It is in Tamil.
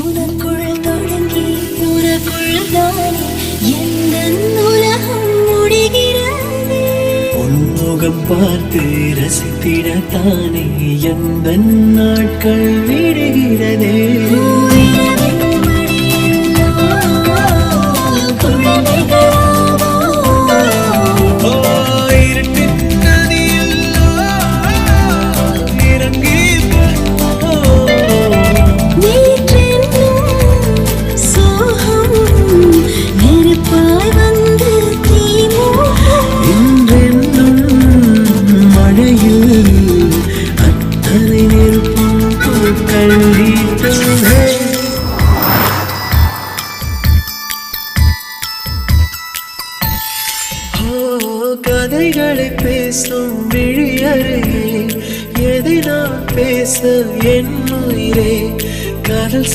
உனக்குள் தொடங்கி உனக்குள் தானே எந்த உலகம் முடிகிறது. உன்முகம் பார்த்து ரசித்திடத்தானே எந்த நாட்கள் விடுகிறதே. கதைகளை பேசும் விழியறையே எதை நான் பேச என் உயிரே. காதல்